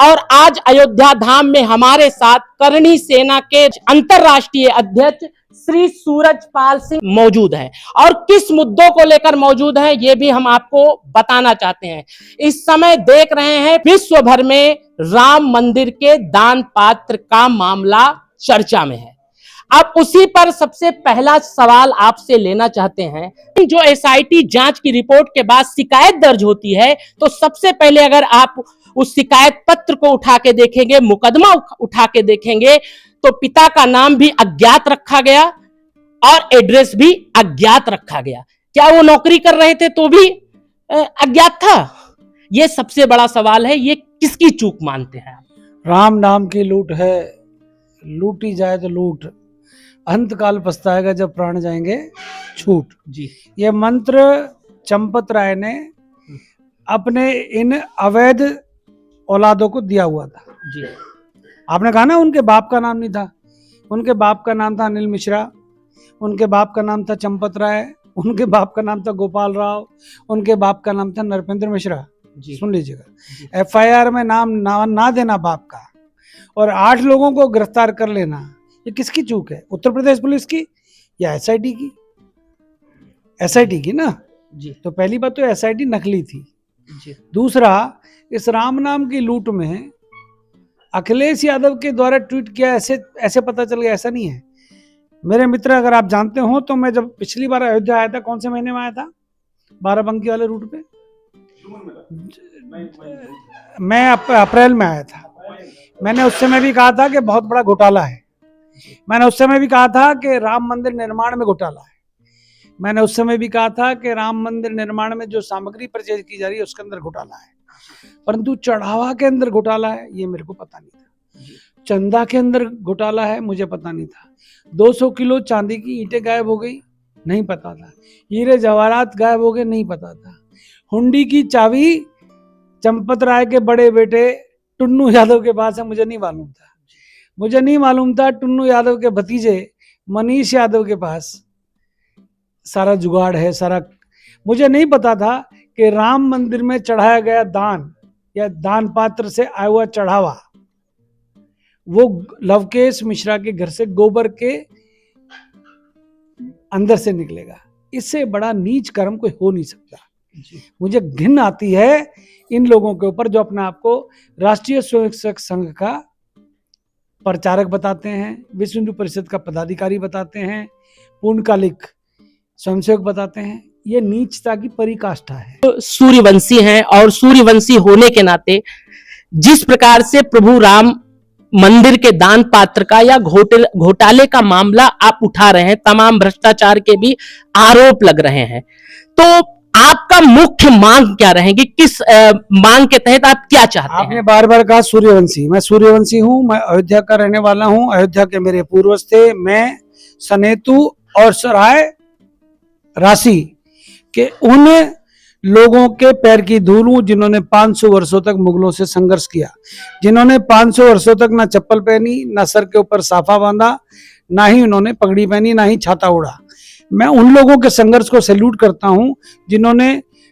और आज अयोध्या धाम में हमारे साथ करणी सेना के अंतरराष्ट्रीय अध्यक्ष श्री सूरजपाल सिंह मौजूद हैं और किस मुद्दों को लेकर मौजूद हैं ये भी हम आपको बताना चाहते हैं। इस समय देख रहे हैं विश्व भर में राम मंदिर के दान पात्र का मामला चर्चा में है। अब उसी पर सबसे पहला सवाल आपसे लेना चाहते हैं, जो एसआईटी जांच की रिपोर्ट के बाद शिकायत दर्ज होती है तो सबसे पहले अगर आप उस शिकायत पत्र को उठा के देखेंगे, मुकदमा उठा के देखेंगे तो पिता का नाम भी अज्ञात रखा गया और एड्रेस भी अज्ञात रखा गया। क्या वो नौकरी कर रहे थे तो भी अज्ञात था? ये सबसे बड़ा सवाल है। ये किसकी चूक मानते हैं आप? राम नाम की लूट है, लूटी जाए तो लूट, अंत काल पछताएगा जब प्राण जाएंगे छूट। जी, ये मंत्र चंपत राय ने अपने इन अवैध औलादों को दिया हुआ था। जी, आपने कहा ना उनके बाप का नाम नहीं था, उनके बाप का नाम था अनिल मिश्रा, उनके बाप का नाम था चंपत राय, उनके बाप का नाम था गोपाल राव, उनके बाप का नाम था नरपेंद्र मिश्रा। जी, सुन लीजिएगा, एफआईआर में नाम ना देना बाप का और 8 लोगों को गिरफ्तार कर लेना, ये किसकी चूक है? उत्तर प्रदेश पुलिस की या एसआईटी की? एसआईटी की ना। जी, तो पहली बात तो एसआईटी नकली थी। जी, दूसरा, इस राम नाम की लूट में अखिलेश यादव के द्वारा ट्वीट किया ऐसे पता चल गया, ऐसा नहीं है। मेरे मित्र, अगर आप जानते हो तो मैं जब पिछली बार अयोध्या आया था, कौन से महीने में आया था? बाराबंकी वाले रूट पे मैं अप्रैल में आया था। मैंने उस समय भी कहा था कि बहुत बड़ा घोटाला है। मैंने उस समय भी कहा था कि राम मंदिर निर्माण में घोटाला है। मैंने उस समय भी कहा था कि राम मंदिर निर्माण में जो सामग्री परचेज की जा रही है उसके अंदर घोटाला है, परंतु चढ़ावा के अंदर घोटाला है ये मेरे को पता नहीं था। चंदा के अंदर घोटाला है मुझे पता नहीं था। 200 किलो चांदी की ईंटें गायब हो गई, नहीं पता था। हीरे जवाहरात गायब हो गए, नहीं पता था। हुंडी की चाबी चंपत राय के बड़े बेटे टुन्नू यादव के पास है, मुझे नहीं मालूम था। मुझे नहीं मालूम था टुन्नू यादव के भतीजे मनीष यादव के पास सारा जुगाड़ है, सारा। मुझे नहीं पता था कि राम मंदिर में चढ़ाया गया दान या दान पात्र से आया हुआ चढ़ावा वो लवकेश मिश्रा के घर से गोबर के अंदर से निकलेगा। इससे बड़ा नीच कर्म कोई हो नहीं सकता। मुझे घिन आती है इन लोगों के ऊपर जो अपने आप को राष्ट्रीय स्वयंसेवक संघ का प्रचारक बताते हैं, विश्व हिंदू परिषद का पदाधिकारी बताते हैं, पूर्णकालिक स्वयंसेवक बताते हैं। ये नीचता की पराकाष्ठा है। सूर्यवंशी हैं और सूर्यवंशी होने के नाते जिस प्रकार से प्रभु राम मंदिर के दान पात्र का या घोटाले का मामला आप उठा रहे हैं, तमाम भ्रष्टाचार के भी आरोप लग रहे हैं, तो आपका मुख्य मांग क्या रहेगी? किस मांग के तहत आप क्या चाहते हैं? आपने बार बार कहा सूर्यवंशी, मैं सूर्यवंशी हूं, मैं अयोध्या का रहने वाला हूं। अयोध्या के मेरे पूर्वज थे। मैं सनेतु और सराय राशि के उन लोगों के पैर की धूल हूं जिन्होंने 500 वर्षों तक मुगलों से संघर्ष किया, जिन्होंने 500 वर्षों तक ना चप्पल पहनी, ना सर के ऊपर साफा बांधा, ना ही उन्होंने पगड़ी पहनी, ना ही छाता उड़ा। मैं उन लोगों के संघर्ष को सैल्यूट करता हूं जिन्होंने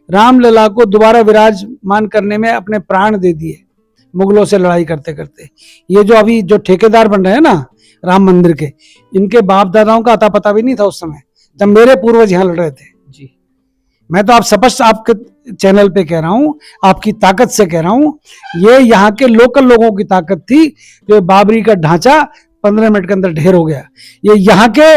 रामलला को दोबारा विराजमान करने में अपने प्राण दे दिए मुगलों से लड़ाई करते करते। ये जो अभी जो ठेकेदार बन रहे हैं ना राम मंदिर के, इनके बाप दादाओं का अता पता भी नहीं था उस समय जब मेरे पूर्वज यहाँ लड़ रहे थे। जी, मैं तो आप स्पष्ट आपके चैनल पे कह रहा हूँ, आपकी ताकत से कह रहा हूँ, ये यहाँ के लोकल लोगों की ताकत थी जो बाबरी का ढांचा 15 मिनट के अंदर ढेर हो गया। ये यहाँ के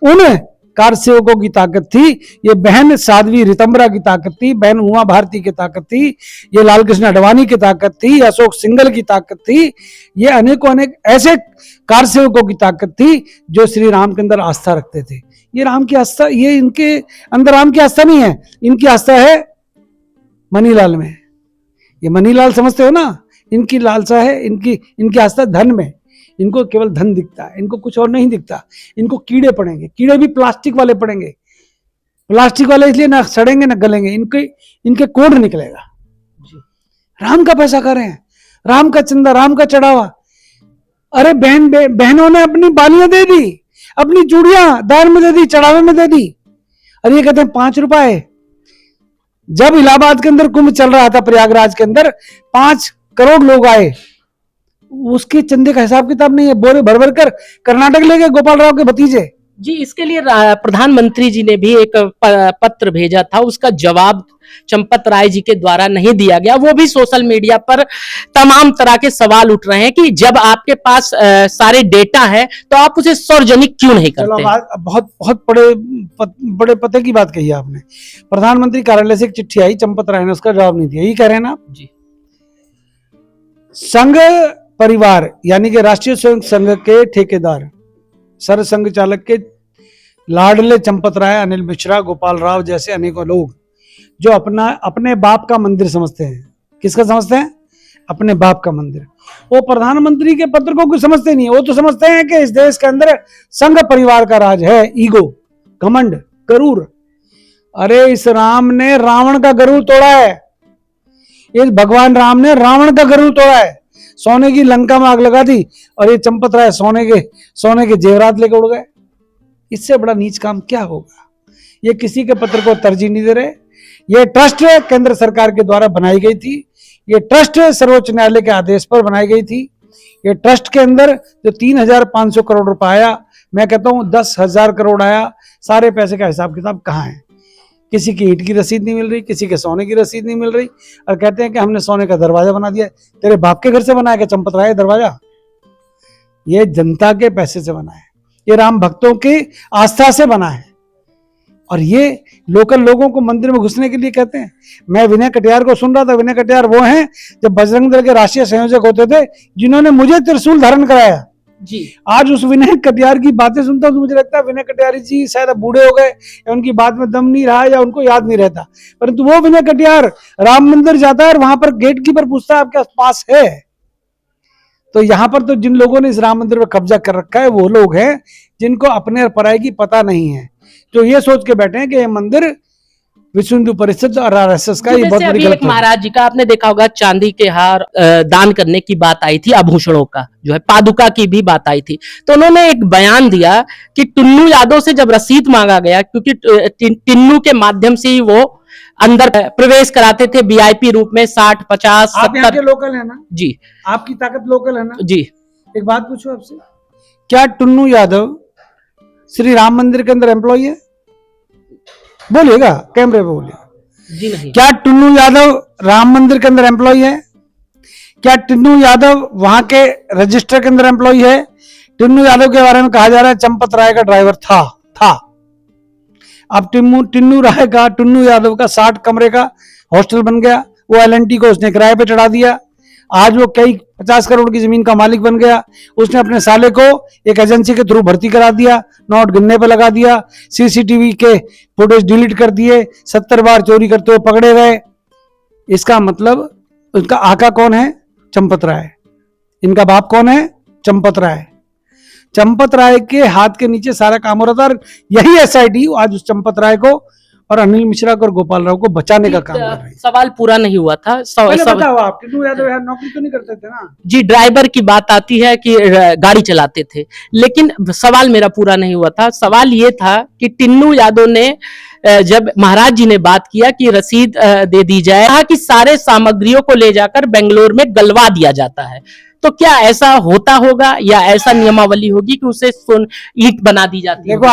उन कार सेवकों की ताकत थी, ये बहन साध्वी रितंबरा की ताकत थी, बहन उमा भारती की ताकत थी, ये लाल कृष्ण अडवाणी की ताकत थी, अशोक सिंघल की ताकत थी, ये अनेकों अनेक ऐसे कार सेवकों की ताकत थी जो श्री राम के अंदर आस्था रखते थे। ये राम की आस्था, ये इनके अंदर राम की आस्था नहीं है, इनकी आस्था है मनीलाल में। ये मनीलाल समझते हो ना, इनकी लालसा है, इनकी आस्था धन में। इनको केवल धन दिखता है, इनको कुछ और नहीं दिखता। इनको कीड़े पड़ेंगे, कीड़े भी प्लास्टिक वाले पड़ेंगे, प्लास्टिक वाले इसलिए ना सड़ेंगे ना गलेंगे, इनके कोड निकलेगा। राम का पैसा खा रहे हैं, राम का चंदा, राम का चढ़ावा। अरे बहनों ने अपनी बालियां दे दी, अपनी चूड़ियां दान में दे दी, चढ़ावे में दे दी। अरे ये कहते हैं 5 रुपए। जब इलाहाबाद के अंदर कुंभ चल रहा था, प्रयागराज के अंदर 5 करोड़ लोग आए उसके चंदे का हिसाब किताब नहीं है। बोरे भर भर कर कर्नाटक ले गए गोपाल राव के भतीजे। जी, इसके लिए प्रधानमंत्री जी ने भी एक पत्र भेजा था, उसका जवाब चंपत राय जी के द्वारा नहीं दिया गया। वो भी सोशल मीडिया पर तमाम तरह के सवाल उठ रहे हैं कि जब आपके पास सारे डेटा है तो आप उसे सार्वजनिक क्यों नहीं करते। बहुत बहुत बड़े पते की बात कही आपने। प्रधानमंत्री कार्यालय से एक चिट्ठी आई, चंपत राय ने उसका जवाब नहीं दिया, यही कह रहे हैं ना आप जी। संघ परिवार यानी कि राष्ट्रीय स्वयं संघ के ठेकेदार, सर संघ चालक के लाडले चंपत राय, अनिल मिश्रा, गोपाल राव जैसे अनेकों लोग जो अपने बाप का मंदिर समझते हैं। किसका समझते हैं? अपने बाप का मंदिर। वो प्रधानमंत्री के पत्र को कुछ समझते नहीं है। वो तो समझते हैं कि इस देश के अंदर संघ परिवार का राज है। ईगो, घमंड, गरूर। अरे इस राम ने रावण का गरूर तोड़ा है। इस भगवान राम ने रावण का गरूर तोड़ा है। सोने की लंका में आग लगा दी और ये चंपत राय सोने के जेवरात लेकर उड़ गए। इससे बड़ा नीच काम क्या होगा। ये किसी के पत्र को तरजीह नहीं दे रहे। ये ट्रस्ट केंद्र सरकार के द्वारा बनाई गई थी। ये ट्रस्ट सर्वोच्च न्यायालय के आदेश पर बनाई गई थी। ये ट्रस्ट के अंदर जो 3,500 करोड़ रुपए आया, मैं कहता हूं 10,000 करोड़ आया, सारे पैसे का हिसाब किताब कहाँ है? किसी की ईंट की रसीद नहीं मिल रही, किसी के सोने की रसीद नहीं मिल रही, और कहते हैं कि हमने सोने का दरवाजा बना दिया। तेरे बाप के घर से बनाया क्या चंपत राय दरवाजा? ये जनता के पैसे से बना है। ये राम भक्तों की आस्था से बना है। और ये लोकल लोगों को मंदिर में घुसने के लिए कहते हैं। मैं विनय कटियार को सुन रहा था। विनय कटियार वो हैं जब बजरंग दल के राष्ट्रीय संयोजक होते थे, जिन्होंने मुझे त्रिशूल धारण कराया जी। आज उस विनय कटियार की बातें सुनता हूं तो मुझे लगता है विनय कटियार जी शायद बूढ़े हो गए, या उनकी बात में दम नहीं रहा, या उनको याद नहीं रहता। परंतु वो विनय कटियार राम मंदिर जाता है और वहां पर गेट कीपर पूछता है आपके पास है। तो यहां पर तो जिन लोगों ने इस राम मंदिर पर कब्जा कर रखा है वो लोग हैं जिनको अपने और पराई की पता नहीं है, जो ये सोच के बैठे हैं कि ये मंदिर विश्व हिंदू परिषद और आरएसएस का। ये बहुत बड़ी गलती है। महाराज जी का आपने देखा होगा, चांदी के हार दान करने की बात आई थी, आभूषणों का जो है पादुका की भी बात आई थी। तो उन्होंने एक बयान दिया कि टुन्नू यादव से जब रसीद मांगा गया, क्योंकि टिन्नू के माध्यम से ही वो अंदर प्रवेश कराते थे वीआईपी रूप में 60, 50, 70। आप यहाँ के लोकल है ना जी, आपकी ताकत लोकल है ना जी। एक बात पूछो आपसे, क्या टुन्नू यादव श्री राम मंदिर के अंदर एम्प्लॉय है? बोलिएगा, कैमरे पे बोलिए। जी नहीं। क्या टुन्नू यादव राम मंदिर के अंदर एम्प्लॉय है? क्या टुन्नू यादव वहां के रजिस्टर के अंदर एम्प्लॉय है? टुन्नू यादव के बारे में कहा जा रहा है चंपत राय का ड्राइवर था। अब टुन्नू यादव का 60 कमरे का हॉस्टल बन गया। वो एलएनटी को उसने किराए पे चढ़ा दिया। आज वो कई 50 करोड़ की जमीन का मालिक बन गया। उसने अपने साले को एक एजेंसी के थ्रू भर्ती करा दिया, नोट गिनने पे लगा दिया, सीसीटीवी के फुटेज डिलीट कर दिए, 70 बार चोरी करते हुए पकड़े गए। इसका मतलब उनका आका कौन है? चंपत राय। इनका बाप कौन है? चंपत राय। चंपत राय के हाथ के नीचे सारा काम हो रहा था, और यही एसआईटी आज उस चंपत राय को और अनिल मिश्रा को और गोपाल राव को बचाने का काम कर रही है। सवाल पूरा नहीं हुआ था। बताओ आप, टिन्नू यादव यार नौकरी तो नहीं करते थे ना? जी, ड्राइवर की बात आती है कि गाड़ी चलाते थे, लेकिन सवाल मेरा पूरा नहीं हुआ था। सवाल ये था कि टिन्नू यादव ने जब महाराज जी ने बात किया कि रसीद दे दी जाए, कहा कि सारे सामग्रियों को ले जाकर बेंगलोर में गलवा दिया जाता है। तो क्या ऐसा होता होगा या ऐसा नियमावली होगी कि उसे ईंट बना दी जाती है? देखो,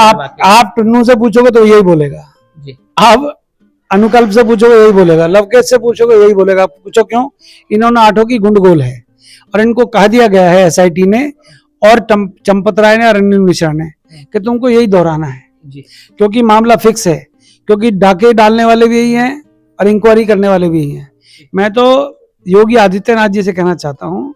आप टुन्नू से पूछोगे तो यही बोलेगा जी। आप अनुकल्प से पूछोगे यही बोलेगा, लवकेश से पूछोगे यही बोलेगा। पूछो क्यों? इन्होंने 8 की गुंडगोल है और इनको कह दिया गया है एसआईटी ने और चंपत राय ने और अनिल मिश्रा ने कि तुमको यही दोहराना है जी। क्योंकि मामला फिक्स है, क्योंकि डाके डालने वाले भी यही हैं और इंक्वायरी करने वाले भी यही हैं। मैं तो योगी आदित्यनाथ जी से कहना चाहता हूँ,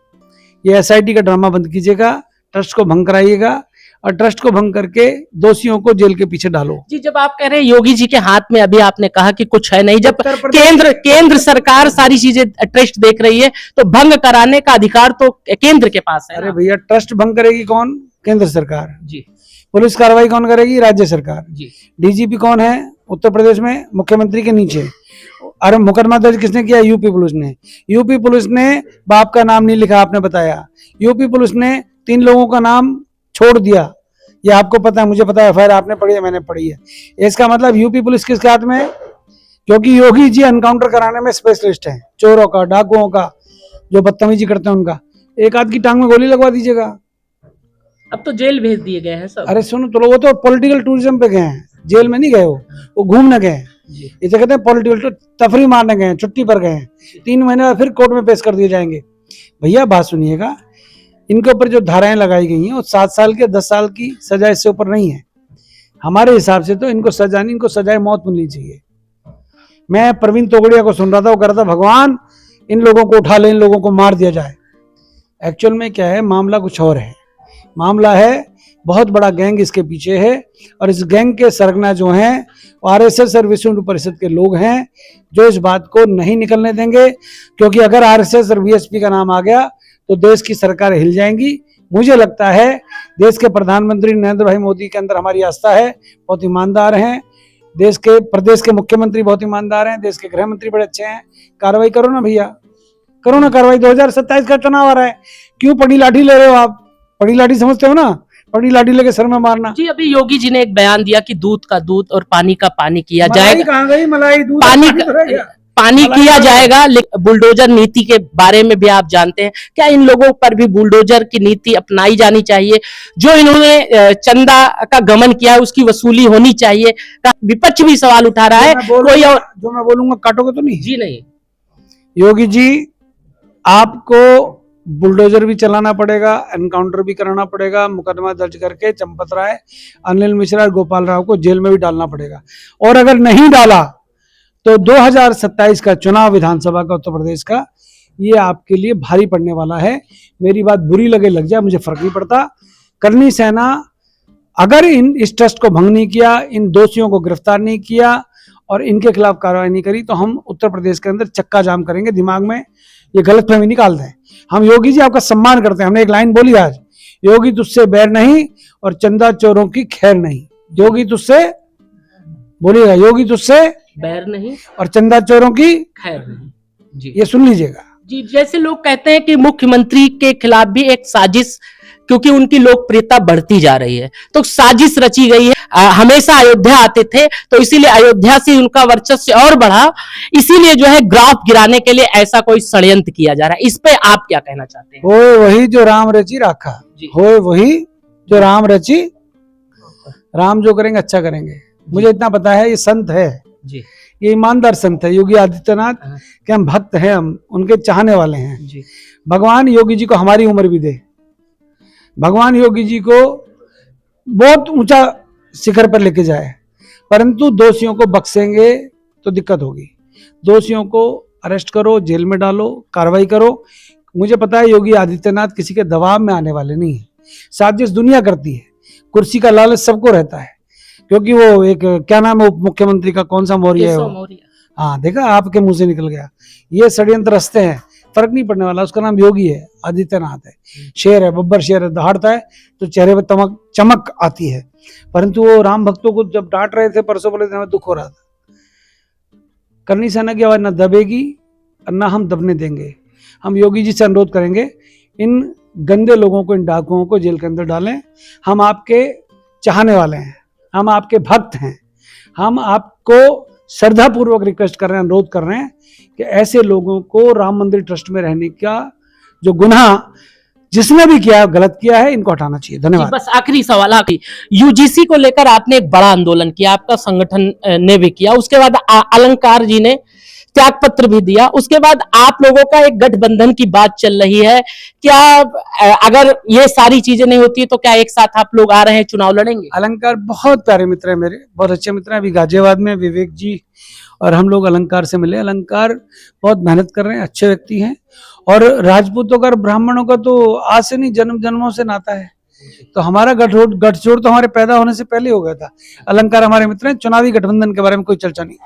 ये एसआईटी का ड्रामा बंद कीजिएगा, ट्रस्ट को भंग कराइएगा और ट्रस्ट को भंग करके दोषियों को जेल के पीछे डालो। जी, जब आप कह रहे हैं योगी जी के हाथ में, अभी आपने कहा कि कुछ है नहीं, जब केंद्र सरकार सारी चीजें ट्रस्ट देख रही है तो भंग कराने का अधिकार तो केंद्र के पास है। अरे भैया, ट्रस्ट भंग करेगी कौन? केंद्र सरकार जी। पुलिस कार्रवाई कौन करेगी? राज्य सरकार जी। डीजीपी कौन है उत्तर प्रदेश में? मुख्यमंत्री के नीचे। अरे मुकदमा दर्ज किसने किया? यूपी पुलिस ने। यूपी पुलिस ने बाप का नाम नहीं लिखा, आपने बताया। यूपी पुलिस ने 3 लोगों का नाम छोड़ दिया, ये आपको पता है, मुझे पता है, एफआईआर आपने पढ़ी है, मैंने पढ़ी है। इसका मतलब यूपी पुलिस किसके हाथ में है? क्योंकि योगी जी एनकाउंटर कराने में स्पेशलिस्ट हैं, चोरों का, डाकुओं का, जो बदतमीजी करते हैं उनका। एक आध की टांग में गोली लगवा दीजिएगा। अब तो जेल भेज दिए गए हैं सब। अरे सुनो तो वो तो पॉलिटिकल टूरिज्म पे गए हैं, जेल में नहीं गए, वो घूमने गए हैं। इसे कहते हैं पॉलिटिकल तफरी मारने गए हैं, छुट्टी पर गए हैं। 3 महीने बाद फिर कोर्ट में पेश कर दिए जाएंगे। भैया बात सुनिएगा, इनके ऊपर जो धाराएं लगाई गई हैं वो 7 साल के 10 साल की सजा इससे ऊपर नहीं है। हमारे हिसाब से तो इनको सजा नहीं, इनको सजाए मौत मिलनी चाहिए। मैं प्रवीण तोगड़िया को सुन रहा था, वो कह रहा था भगवान इन लोगों को उठा ले, इन लोगों को मार दिया जाए। एक्चुअल में क्या है, मामला कुछ और है। मामला है बहुत बड़ा गैंग इसके पीछे है, और इस गैंग के सरगना जो हैं आरएसएस और विश्व हिंदू परिषद के लोग हैं, जो इस बात को नहीं निकलने देंगे। क्योंकि अगर आरएसएस और वीएसपी का नाम आ गया तो देश की सरकार हिल जाएंगी। मुझे लगता है देश के प्रधानमंत्री नरेंद्र भाई मोदी के अंदर हमारी आस्था है, बहुत ईमानदार हैं। देश के प्रदेश के मुख्यमंत्री बहुत ईमानदार हैं, देश के गृह मंत्री बड़े अच्छे हैं। कार्रवाई करो ना भैया, करो ना कार्रवाई। 2027 का चुनाव आ रहा है, क्यों पड़ी लाठी ले रहे हो आप? पड़ी लाठी समझते हो ना, पड़ी लाठी लेके सर में मारना। जी अभी योगी जी ने एक बयान दिया कि दूध का दूध और पानी का पानी किया मलाई जाएगा। कहाँ गई मलाई? दूध पानी किया जाएगा। बुलडोजर नीति के बारे में भी आप जानते हैं क्या? इन लोगों पर भी बुलडोजर की नीति अपनाई जानी चाहिए। जो इन्होंने चंदा का गमन किया है उसकी वसूली होनी चाहिए। विपक्ष भी सवाल उठा रहा है। कोई और जो मैं बोलूंगा काटोगे तो नहीं? जी नहीं। योगी जी, आपको बुलडोजर भी चलाना पड़ेगा, एनकाउंटर भी कराना पड़ेगा, मुकदमा दर्ज करके चंपत राय, अनिल मिश्रा और गोपाल राव को जेल में भी डालना पड़ेगा। और अगर नहीं डाला तो 2027 का चुनाव विधानसभा का उत्तर प्रदेश का, ये आपके लिए भारी पड़ने वाला है। मेरी बात बुरी लगे लग जाए, मुझे फर्क नहीं पड़ता। करनी सेना अगर इस ट्रस्ट को भंग नहीं किया, इन दोषियों को गिरफ्तार नहीं किया और इनके खिलाफ कार्रवाई नहीं करी तो हम उत्तर प्रदेश के अंदर चक्का जाम करेंगे। दिमाग में ये गलतफहमी निकाल दें। हम योगी जी आपका सम्मान करते हैं। हमने एक लाइन बोली आज, योगी तुझसे बैर नहीं और चंदा चोरों की खैर नहीं। योगी तुझसे बोलिएगा, योगी तुझसे बैर नहीं और चंदा चोरों की खैर नहीं। जी ये सुन लीजिएगा। जी जैसे लोग कहते हैं कि मुख्यमंत्री के खिलाफ भी एक साजिश, क्योंकि उनकी लोकप्रियता बढ़ती जा रही है तो साजिश रची गई है। हमेशा अयोध्या आते थे तो इसीलिए अयोध्या से उनका वर्चस्व और बढ़ा, इसीलिए जो है ग्राफ गिराने के लिए ऐसा कोई षड्यंत्र किया जा रहा है। इस पे आप क्या कहना चाहते हैं? हो वही जो राम रची राखा, हो वही जो राम रची। राम जो करेंगे अच्छा करेंगे। मुझे इतना पता है, ये संत है जी, ये ईमानदार संत है योगी आदित्यनाथ के। हम भक्त हैं, हम उनके चाहने वाले हैं जी। भगवान योगी जी को हमारी उम्र भी दे, भगवान योगी जी को बहुत ऊंचा शिखर पर लेके जाए, परंतु दोषियों को बख्शेंगे तो दिक्कत होगी। दोषियों को अरेस्ट करो, जेल में डालो, कार्रवाई करो। मुझे पता है योगी आदित्यनाथ किसी के दबाव में आने वाले नहीं है। साजिश दुनिया करती है, कुर्सी का लालच सबको रहता है, क्योंकि वो एक क्या नाम है उप मुख्यमंत्री का, कौन सा मौर्य है वो? हाँ देखा, आपके मुंह से निकल गया। ये षड्यंत्र रचते हैं, फर्क नहीं पड़ने वाला। उसका नाम योगी है, आदित्यनाथ है, शेर है, बब्बर शेर है, दहाड़ता है तो चेहरे पर चमक आती है। परंतु वो राम भक्तों को जब डांट रहे थे परसों वाले दिन, हमें दुख हो रहा था। करनी सेना की आवाज न दबेगी और न हम दबने देंगे। हम योगी जी से अनुरोध करेंगे, इन गंदे लोगों को, इन डाकुओं को जेल के अंदर डालें। हम आपके चाहने वाले हैं, हम आपके भक्त हैं। हम आपको श्रद्धापूर्वक रिक्वेस्ट कर रहे हैं, अनुरोध कर रहे हैं कि ऐसे लोगों को राम मंदिर ट्रस्ट में रहने का जो गुनाह जिसने भी किया, गलत किया है, इनको हटाना चाहिए। धन्यवाद। बस आखिरी सवाल, यूजीसी को लेकर आपने एक बड़ा आंदोलन किया, आपका संगठन ने भी किया, उसके बाद अलंकार जी ने त्याग पत्र भी दिया, उसके बाद आप लोगों का एक गठबंधन की बात चल रही है। क्या अगर ये सारी चीजें नहीं होती तो क्या एक साथ आप लोग आ रहे हैं, चुनाव लड़ेंगे? अलंकार बहुत प्यारे मित्र है मेरे, बहुत अच्छे मित्र हैं। अभी गाजियाबाद में विवेक जी और हम लोग अलंकार से मिले। अलंकार बहुत मेहनत कर रहे हैं, अच्छे व्यक्ति हैं। और राजपूतों का और ब्राह्मणों का तो आज से नहीं, जन्म जन्मों से नाता है। तो हमारा गठजोड़ तो हमारे पैदा होने से पहले हो गया था। अलंकार हमारे मित्र हैं। चुनावी गठबंधन के बारे में कोई चर्चा नहीं।